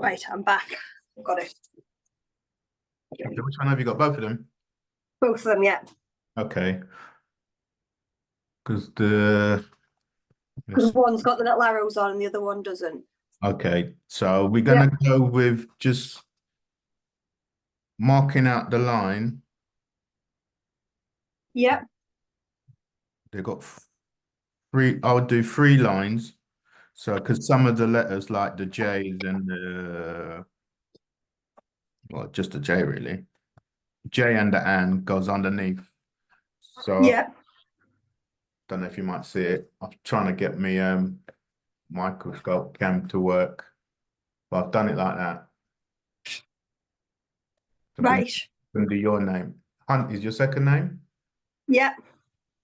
Right, I'm back. Got it. Okay, which one have you got? Both of them? Both of them, yeah. Okay. Because the... Because one's got the little arrows on and the other one doesn't. Okay, so we're going to go with just marking out the line. Yeah. They've got three, I would do 3 lines. So, because some of the letters like the J's and the, well, just the J really. J and the N goes underneath. So, Yeah. don't know if you might see it. I'm trying to get me microscope cam to work, but I've done it like that. Right. Under your name. Hunt is your second name? Yeah.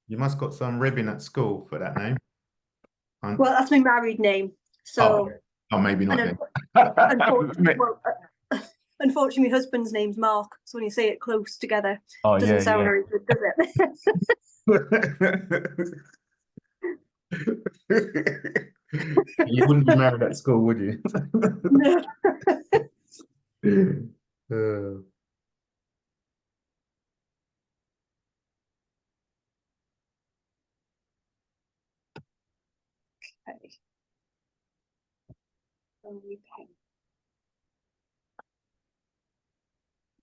You must got some ribbon at school for that name. Hunt. Well, that's my married name. So. Oh, maybe not then. Unfortunately, my husband's name's Mark. So when you say it close together, Oh, it doesn't sound very good, does it? You wouldn't be married at school, would you? No. Okay.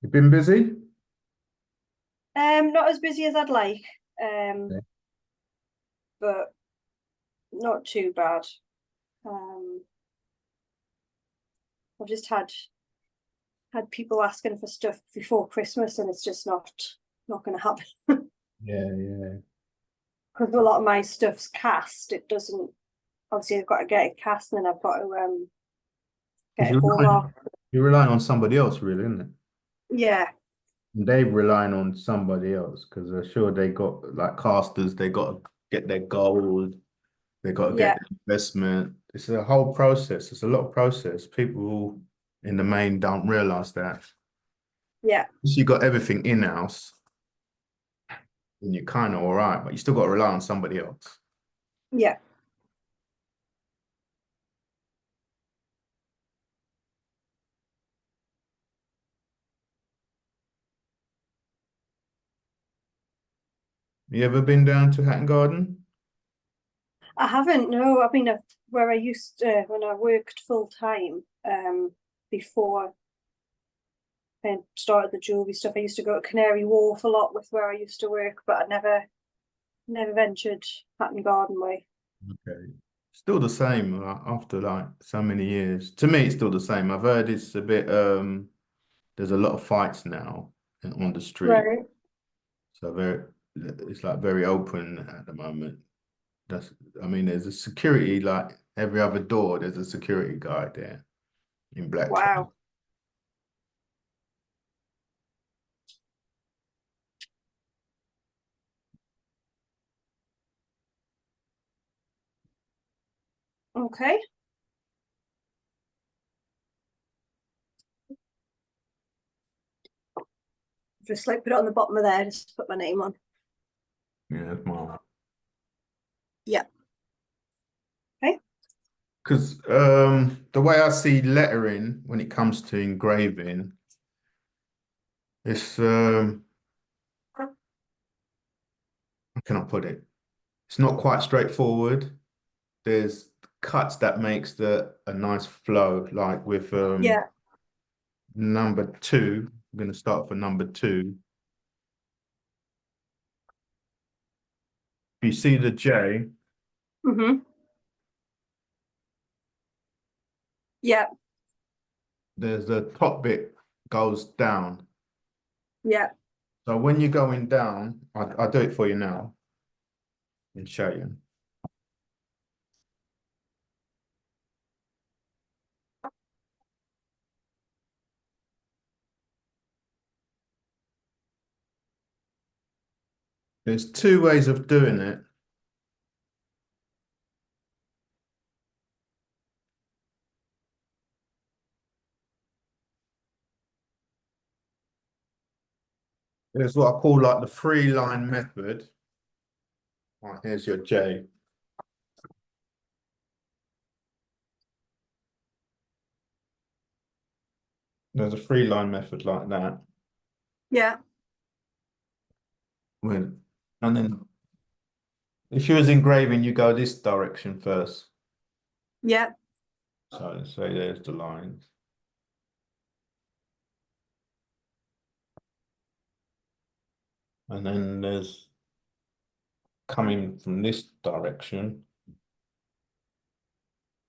You've been busy? Not as busy as I'd like, Okay. but not too bad. I've just had people asking for stuff before Christmas, and it's just not going to happen. Yeah. Because a lot of my stuff's cast. It doesn't. Obviously, I've got to get it cast, and then I've got to get it hallmarked. You're relying on somebody else, really, isn't it? Yeah. They're relying on somebody else because they're sure they got like casters, they got to get their gold, they got to get the investment. It's a whole process. It's a lot of process. People in the main don't realize that. Yeah. Once you got everything in-house, then you're kind of all right, but you still got to rely on somebody else. Yeah. You ever been down to Hatton Garden? I haven't. No, I mean, where I used to, when I worked full time, before I started the jewellery stuff, I used to go to Canary Wharf a lot with where I used to work, but I never Never ventured Hatton Garden way. Okay. Still the same after like so many years. To me, it's still the same. I've heard it's a bit there's a lot of fights now on the street. Right. So it's like very open at the moment. That's I mean, there's a security like every other door, there's a security guard there in black trousers. Wow. Okay. Just like put it on the bottom of there, just put my name on. Yeah, that's my Yeah. Okay. because the way I see lettering when it comes to engraving, it's how can I put it? It's not quite straightforward. There's cuts that makes a nice flow, like with Yeah. number two. I'm gonna start for number two. If you see the J, Mm-hmm. Yeah. there's the top bit goes down. Yeah. So when you're going down, I'll do it for you now and show you. There's two ways of doing it. There's what I call like the three line method. Right, here's your J. There's a three line method like that. Yeah. With, and then if you was engraving, you go this direction first. Yeah. So there's the lines. And then there's coming from this direction.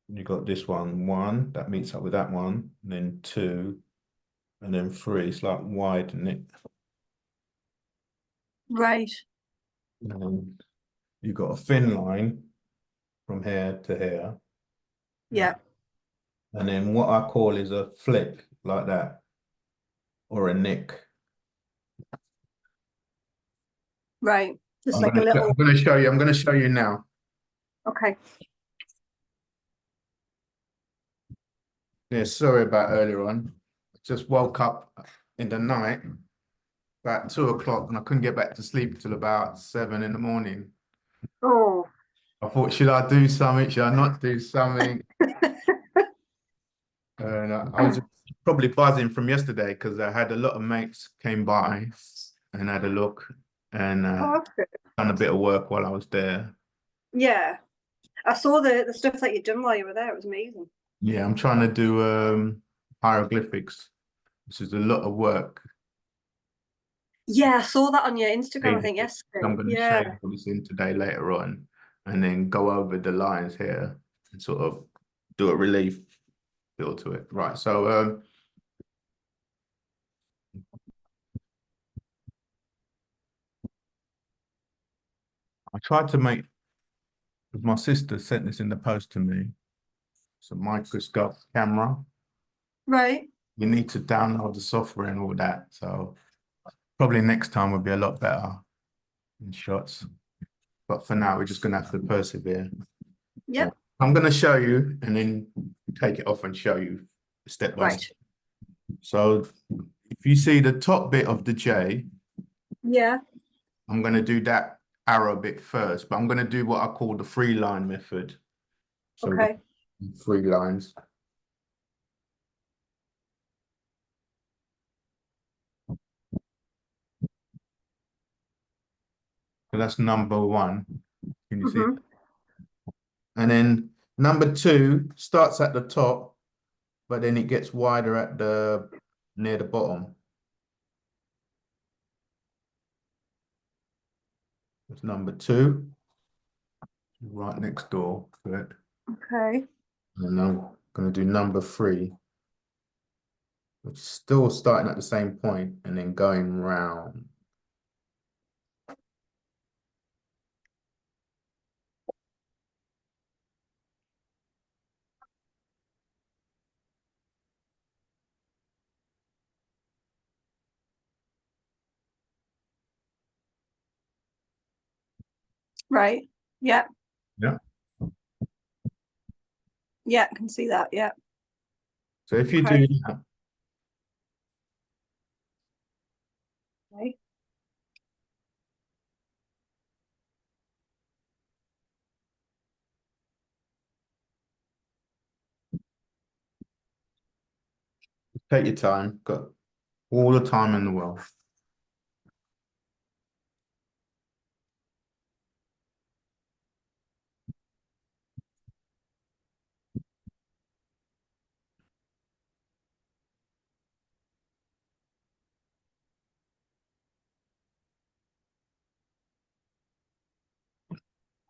You got this one that meets up with that one, and then two, and then three. It's like widen it. Right. And then you got a thin line from here to here. Yeah. And then what I call is a flick like that, or a nick. Right. Just I'm like a gonna little. show you. I'm gonna show you now. Okay. Yeah, sorry about earlier on. Just woke up in the night about 2 o'clock and I couldn't get back to sleep till about 7 in the morning. Oh. I thought, should I do something? Should I not do something? And I was probably buzzing from yesterday because I had a lot of mates came by and had a look and Oh, that's good. done a bit of work while I was there. Yeah. I saw the stuff that you'd done while you were there. It was amazing. Yeah, I'm trying to do hieroglyphics. This is a lot of work. Yeah, I saw that on your Instagram, I think, I'm yesterday. going to show Yeah. you what it's in today later on, and then go over the lines here and sort of do a relief feel to it. Right. So I tried to make my sister sent this in the post to me. It's a microscope camera. Right. You need to download the software and all that. So probably next time will be a lot better in shots. But for now, we're just gonna have to persevere. So Yep. I'm gonna show you and then take it off and show you step by step. Right. So if you see the top bit of the J, Yeah. I'm going to do that arrow bit first, but I'm going to do what I call the three line method. So Okay. three lines. So that's number one. Can you see? Mm-hmm. And then number two starts at the top, but then it gets wider at the near the bottom. It's number two, right next door to it. Okay. And I'm going to do number three, which is still starting at the same point and then going round. Right. Yeah. Yeah. Yeah, I can see that. Yeah. So if you do Okay. that, Okay. take your time, got all the time in the world.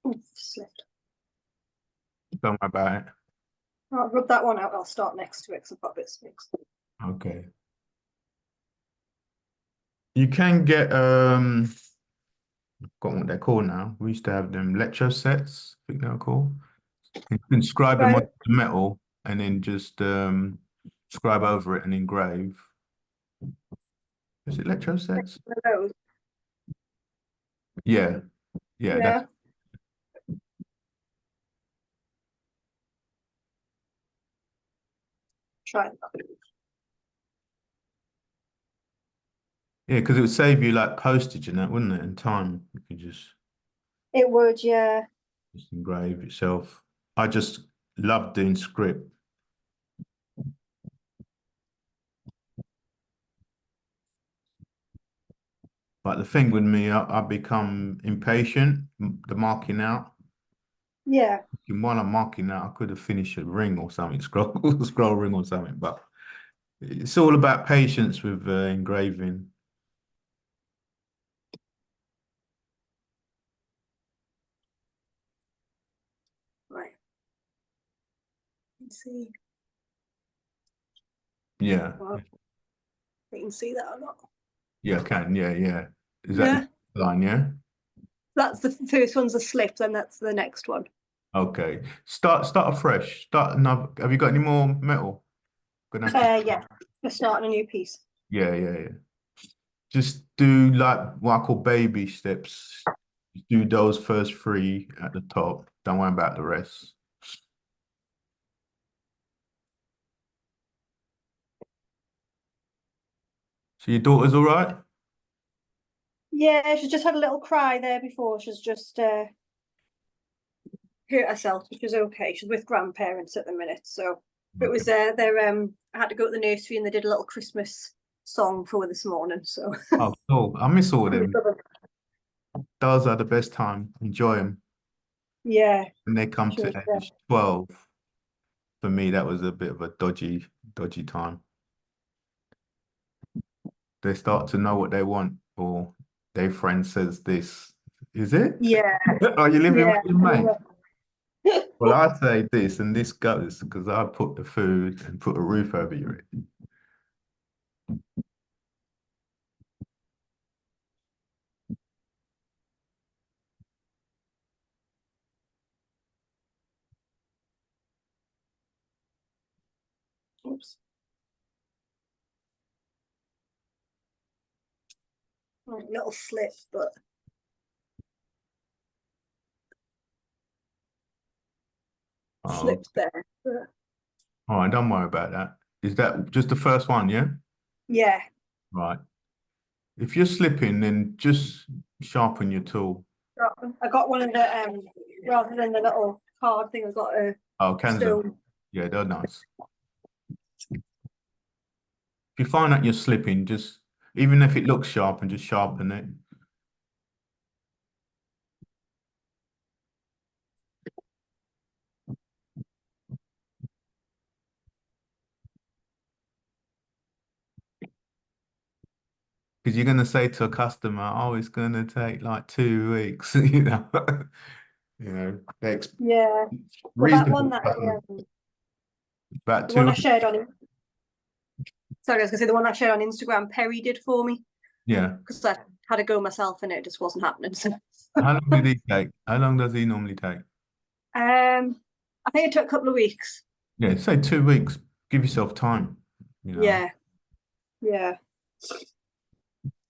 Oof, slipped. Don't worry about it. I'll rub that one out. I'll start next to it because I've got bits mixed. Okay. You can get got what they're called now. We used to have them lecture sets, I think they're called. You can inscribe them Right. on the metal and then just scribe over it and engrave. Is it lecture sets? One of those. Yeah, yeah, that's Yeah. Try that. yeah, because it would save you like postage and that, wouldn't it? And time. You could It would, yeah. just engrave yourself. I just love doing script. But the thing with me, I become impatient, the marking out. Yeah. And while I'm marking out, I could have finished a ring or something, scroll, scroll ring or something. But it's all about patience with engraving. Right. Let's see. Yeah, Well, you can see that or not. yeah, I can. Yeah, yeah. Is that Yeah. the line? Yeah. That's the first one's a slip, then that's the next one. Okay. Start afresh. Start another. Have you got any more metal? Gonna have to. Yeah. We're starting a new piece. Yeah, yeah, yeah. Just do like what I call baby steps. Do those first three at the top. Don't worry about the rest. So your daughter's all right? Yeah, she just had a little cry there before. She's just hurt herself, which is okay. She's with grandparents at the minute, so it Okay. was I had to go to the nursery and they did a little Christmas song for her this morning. So Oh, cool. I miss all of them. Those are the best time. Enjoy them. yeah, When they come she to was age 12, for me, that was a bit of a dodgy time. They start to know what they want, or their friend says this. Is it? yeah, Are you living with yeah. your mate? Well, I say this and this goes because I put the food and put a roof over your head. Oops. Right, little slip, but Oh, slipped there. But all right, don't worry about that. Is that just the first one, yeah? yeah, Right. If you're slipping, then just sharpen your tool. I got one of the rather than the little card thing, I got a Oh, Kanza. stone. Yeah, they're nice. If you find that you're slipping, just even if it looks sharp, and just sharpen it. Because you're gonna say to a customer, "Oh, it's gonna take like 2 weeks," you know, Yeah. Well, that one reasonable that customer, about the one two. I shared on, sorry, I was gonna say the one I shared on Instagram, Perry did for me Yeah. because I had a go myself and it just wasn't happening. So, How long did he take? How long does he normally take? I think it took a couple of weeks. Yeah, say 2 weeks. Give yourself time, you know. Yeah. Yeah.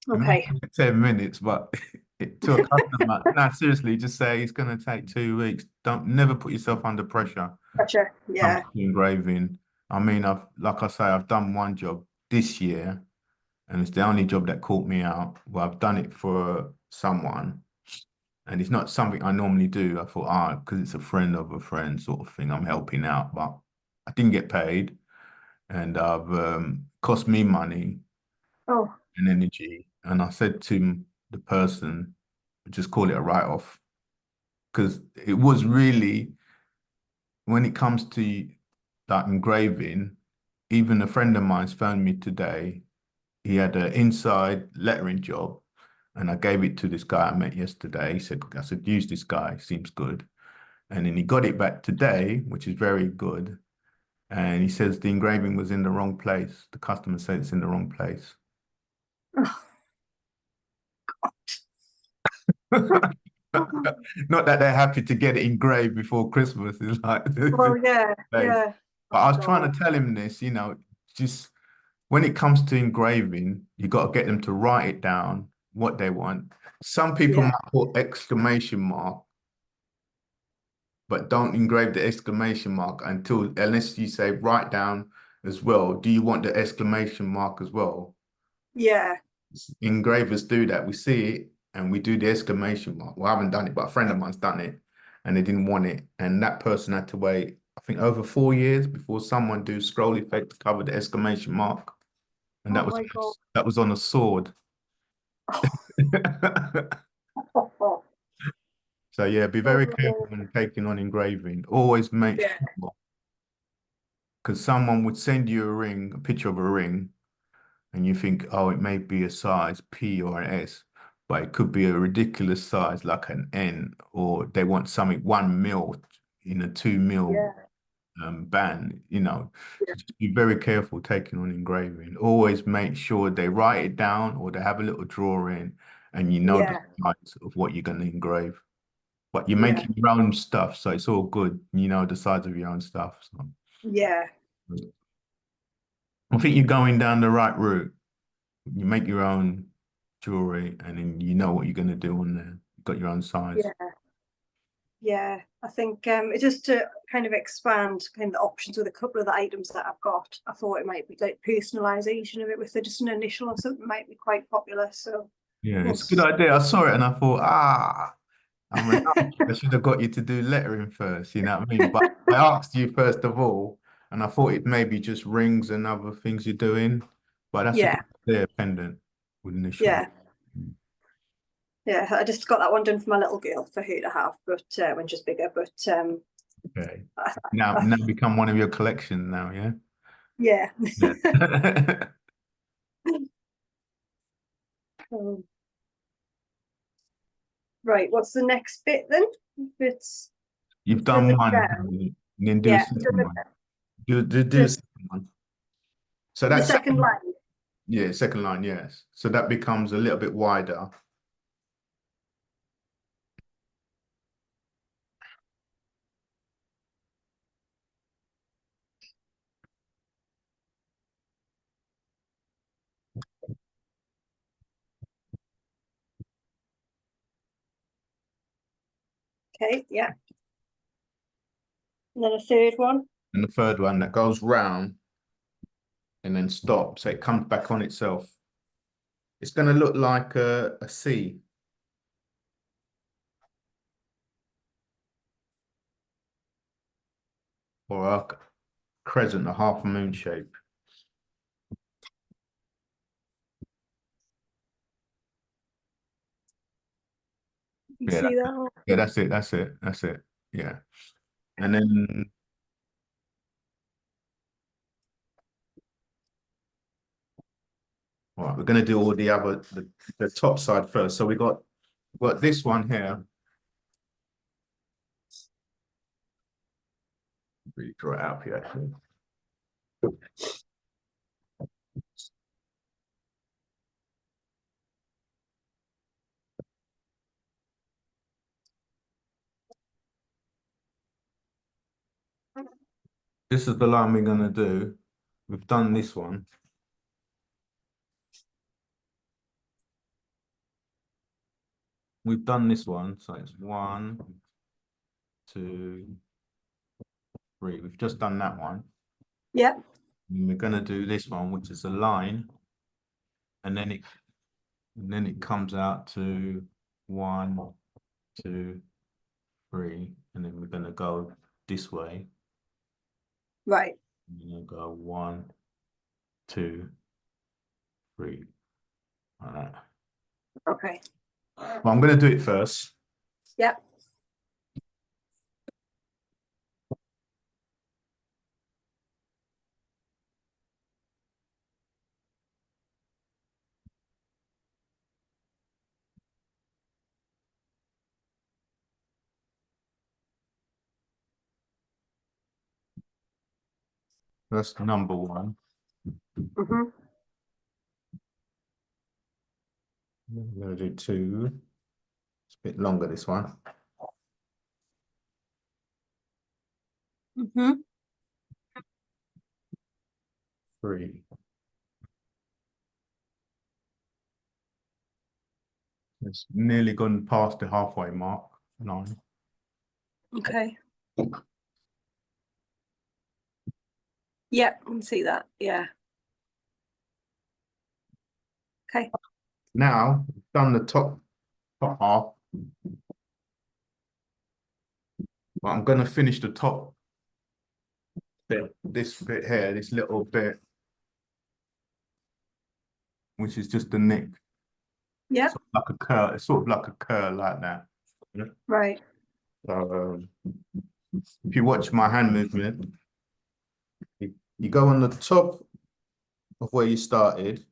It may Okay. take 10 minutes, but to a customer, no, seriously, just say it's going to take 2 weeks. Don't never put yourself under pressure. Gotcha. Comes Yeah. to engraving. I mean, like I say, I've done one job this year, and it's the only job that caught me out. Well, I've done it for someone, and it's not something I normally do. I thought, because it's a friend of a friend sort of thing, I'm helping out, but I didn't get paid, and I've cost me money Oh, and energy. And I said to the person, just call it a write-off, because it was really when it comes to like engraving. Even a friend of mine's phoned me today. He had an inside lettering job, and I gave it to this guy I met yesterday. He said, I said, use this guy, seems good. And then he got it back today, which is very good. And he says the engraving was in the wrong place. The customer said it's in the wrong place. Not that they're happy to get it engraved before Christmas. It's like, well, yeah, but yeah. I Oh was trying God. to tell him this, just when it comes to engraving, you got to get them to write it down what they want. Some people Yeah, might put exclamation mark, but don't engrave the exclamation mark unless you say write down as well. Do you want the exclamation mark as well? yeah, Engravers do that. We see it and we do the exclamation mark. Well, I haven't done it, but a friend of mine's done it and they didn't want it. And that person had to wait, I think, over 4 years before someone do scroll effect to cover the exclamation mark. And oh my God. that was on a sword. So yeah, be very careful Oh, when taking on engraving. Always make yeah, sure, because someone would send you a ring, a picture of a ring, and you think, oh, it may be a size P or an S, but it could be a ridiculous size like an N, or they want something 1 mil in a 2 mil yeah, band, yeah, So just be very careful taking on engraving. Always make sure they write it down or they have a little drawing and you know the yeah, size of what you're going to engrave. But you're yeah, making your own stuff, so it's all good. You know the size of your own stuff. So yeah, I think you're going down the right route. You make your own jewelry and then you know what you're going to do on there. You've got your own size. yeah, yeah. I think it's just to kind of expand kind of the options with a couple of the items that I've got. I thought it might be like personalization of it with just an initial or something might be quite popular. So Yeah, we'll it's a good see. idea. I saw it and I thought, I should have got you to do lettering first, you know what I mean? But I asked you first of all, and I thought it maybe just rings and other things you're doing. But that's a Yeah, good idea, pendant with initials. yeah, yeah. I just got that one done for my little girl for her to have, but when she's bigger. But Okay. I, Now become one of your collection now, yeah? yeah. Yeah. Um, right. What's the next bit then? It's You've done done the one, crown. haven't you? And then do a Yeah, done second one. Do a the, second one. So the that second second, line. yeah, second line, yes. So that becomes a little bit wider. Okay, yeah. And then a third one. And the third one that goes round and then stops. So it comes back on itself. It's going to look like a C or a crescent, a half moon shape. You Yeah, see that one? yeah, that's it. That's it. That's it. Yeah. And then All right, we're going to do all the top side first. So we got this one here. Really draw it out here, actually. This is the line we're going to do. We've done this one. We've done this one, so it's 1, 2, 3. We've just done that one. Yeah. And we're going to do this one, which is a line, and then it comes out to 1, 2, 3, and then we're going to go this way. Right. And then go 1, 2, 3. Like that. Okay. Well, I'm going to do it first. Yep. That's number 1. Mm-hmm. I'm going to do 2. It's a bit longer, this one. Mm-hmm. 3. It's nearly gone past the halfway mark. 9. Okay. Yep, I can see that. Yeah. Okay. Now, we've done the top half. But I'm going to finish the top bit, this bit here, this little bit, which is just the neck. Yeah. Sort of like a curl. It's sort of like a curl like that. Right. So if you watch my hand movement, you go on the top of where you started.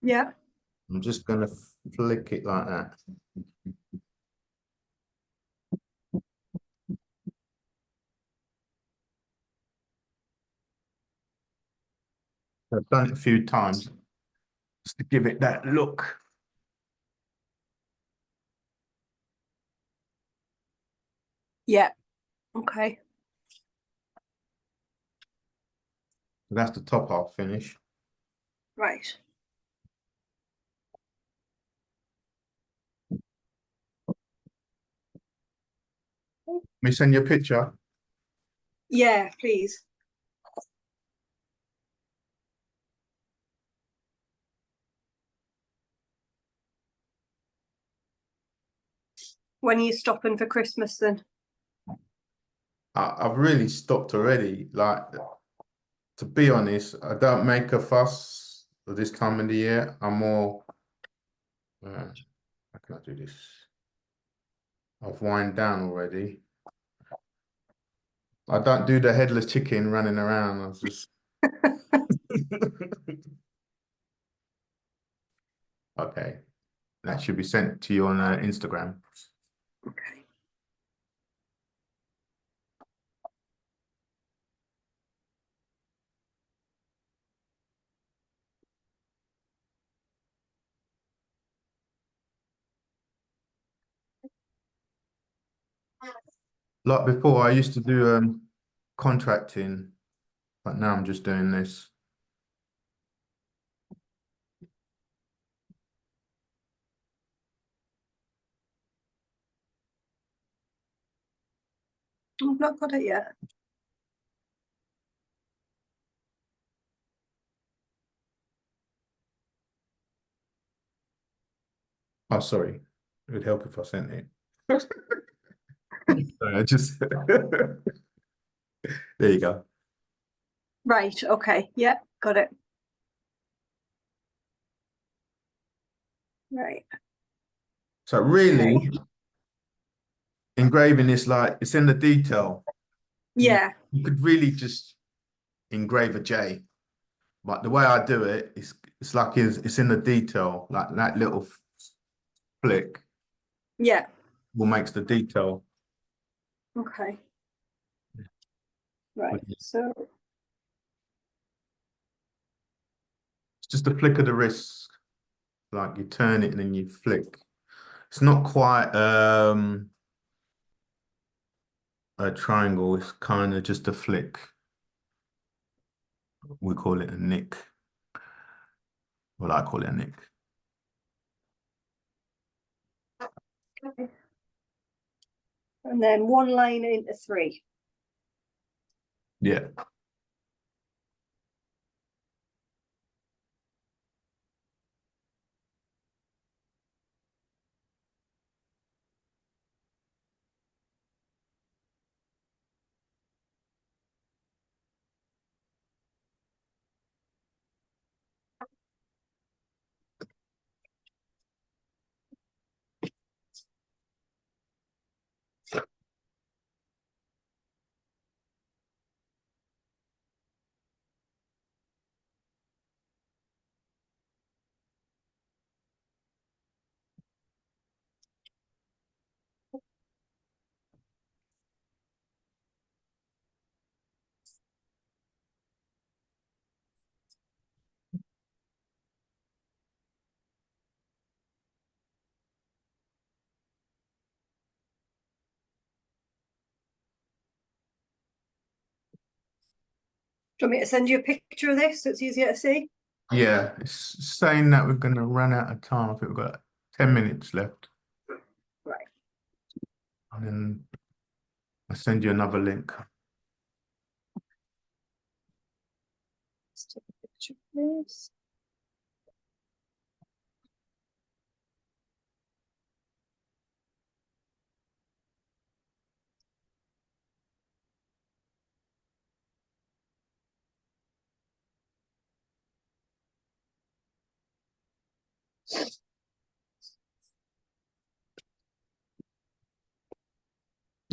Yeah. I'm just going to flick it like that. I've done it a few times just to give it that look. Yeah. Okay. So that's the top half finish. Right. Let me send you a picture. Yeah, please. When are you stopping for Christmas then? I've really stopped already. Like, to be honest, I don't make a fuss at this time of the year. I'm more, how can I do this? I've wind down already. I don't do the headless chicken running around. I was just. Okay. That should be sent to you on Instagram. Okay. Like before, I used to do contracting, but now I'm just doing this. I've not got it yet. Oh, sorry. It would help if I sent it. Sorry, I just there you go. Right. Okay. Yeah, got it. Right. So really, Okay. engraving is like it's in the detail. Yeah. You could really just engrave a J, but the way I do it is it's like it's in the detail, like that little flick Yeah. will makes the detail. Okay. Right. So It's just a flick of the wrist, like you turn it and then you flick. It's not quite a triangle, it's kind of just a flick. We call it a nick. Well, I call it a nick. okay. And then one line into three. Yeah. Do you want me to send you a picture of this so it's easier to see? Yeah, it's saying that we're going to run out of time. I think we've got 10 minutes left. Right. And then I'll send you another link. Let's take a picture of this.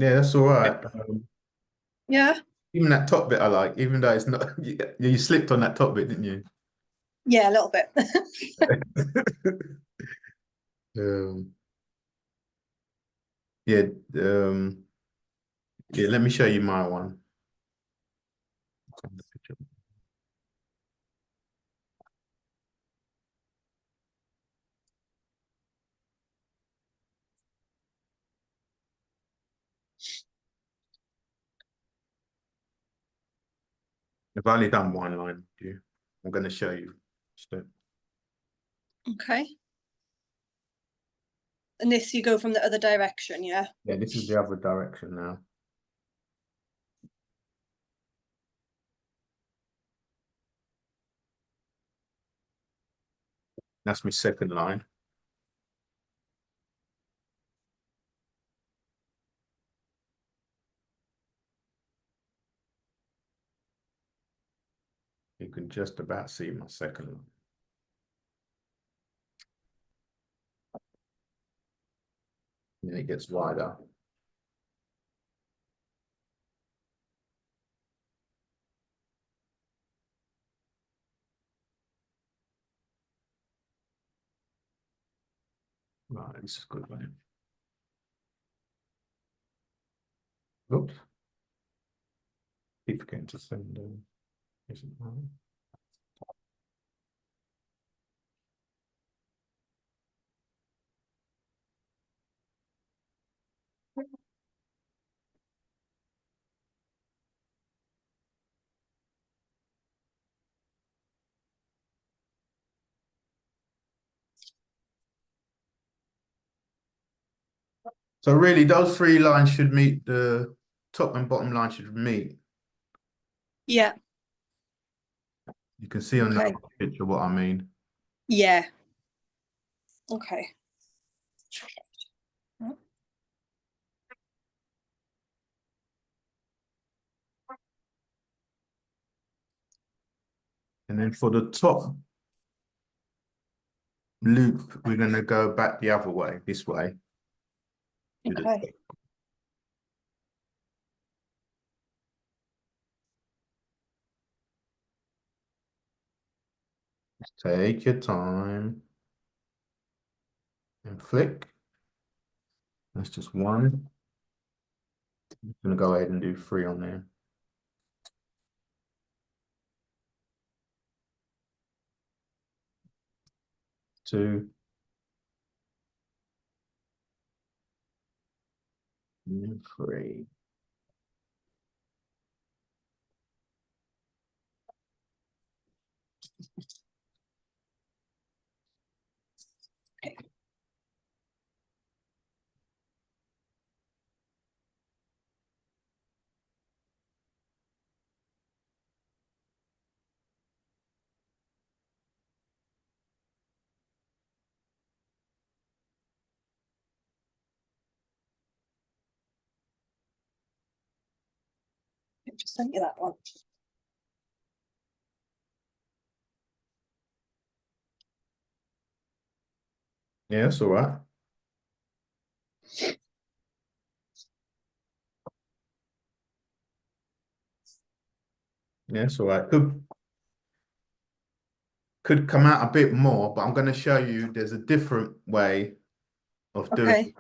Yeah, that's all right. Yeah. Even that top bit I like, even though it's not, you slipped on that top bit, didn't you? Yeah, a little bit. Um, yeah, um, yeah, let me show you my one. I've only done one line. I'm going to show you. So, Okay. And this you go from the other direction, yeah? yeah, this is the other direction now. That's my second line. You can just about see my second line. And then it gets wider. Right, this is good, right? Oops. Keep forgetting to send. Isn't right. So really, those three lines should meet, the top and bottom line should meet. Yeah. You can see on Okay. that picture what I mean. Yeah. Okay. And then for the top loop, we're going to go back the other way, this way. Okay. Take your time and flick. That's just one. I'm gonna go ahead and do 3 on there. Two. And 3. I just sent you that one. Yeah, that's all right. Yeah, that's all right. Could come out a bit more, but I'm going to show you there's a different way of Okay.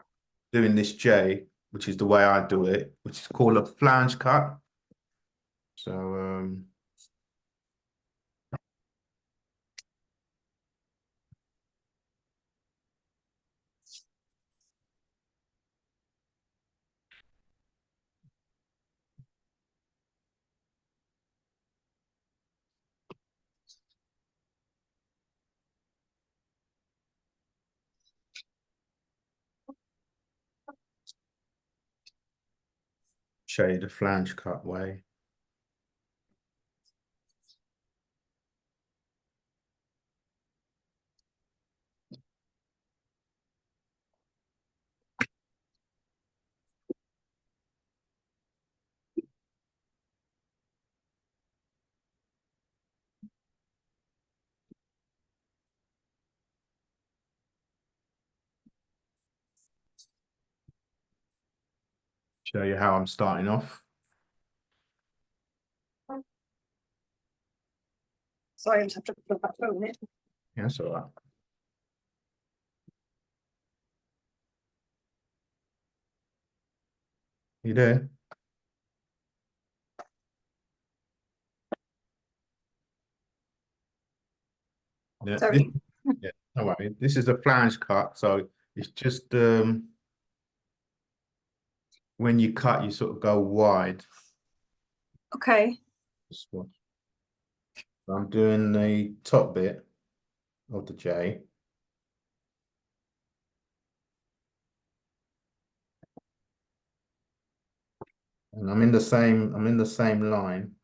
doing this J, which is the way I do it, which is called a flange cut. So show you the flange cut way. Show you how I'm starting off. Sorry, I just have to plug that phone in. Yeah, that's all right. You there? Yeah, Sorry. yeah, no worries. This is a flange cut, so it's just when you cut, you sort of go wide. Okay. This one. So I'm doing the top bit of the J. And I'm in the same line.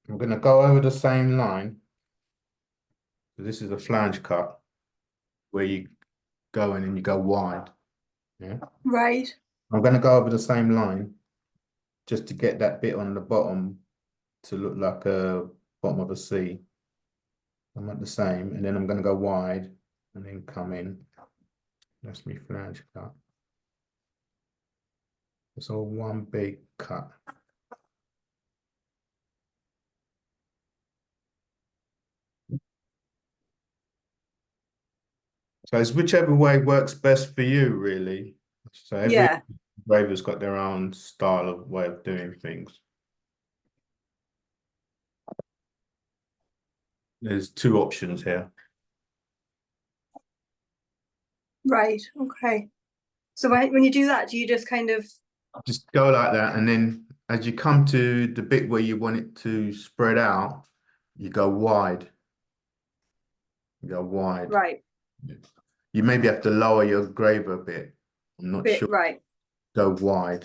I'm going to go over the same line. So this is a flange cut where you go in and you go wide. Yeah. Right. I'm going to go over the same line just to get that bit on the bottom to look like a bottom of a C. I'm at the same, and then I'm going to go wide and then come in. That's my flange cut. It's all one big cut. So it's whichever way works best for you, really. So every Yeah. engraver's got their own style of way of doing things. There's 2 options here. Right. Okay. So when you do that, do you just kind of Just go like that, and then as you come to the bit where you want it to spread out, you go wide. You go wide. right? You maybe have to lower your graver a bit. I'm not Bit sure. right. Go wide.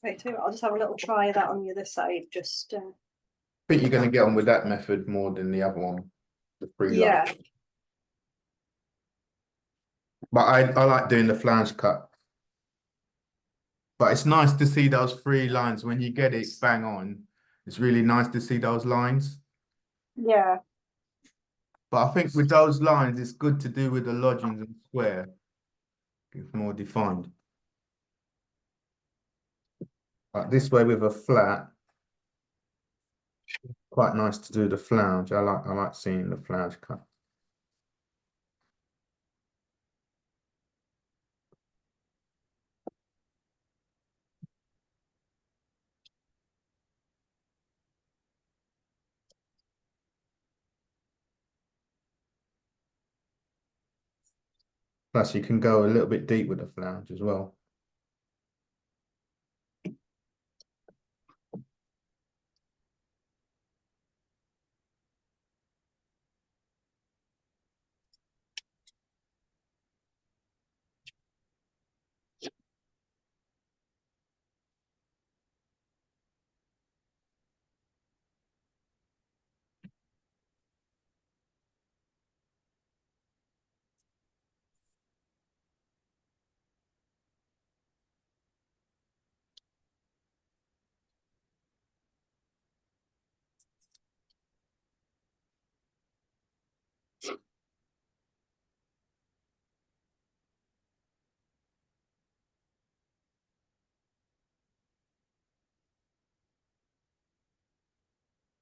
Right. So I'll just have a little try of that on the other side. Just I think you're going to get on with that method more than the other one, the free line. yeah. But I like doing the flange cut. But it's nice to see those 3 lines when you get it bang on. It's really nice to see those lines. Yeah. But I think with those lines, it's good to do with the lodgings and square. It's more defined. Like this way with a flat, quite nice to do the flange. I like seeing the flange cut. Plus, you can go a little bit deep with the flange as well.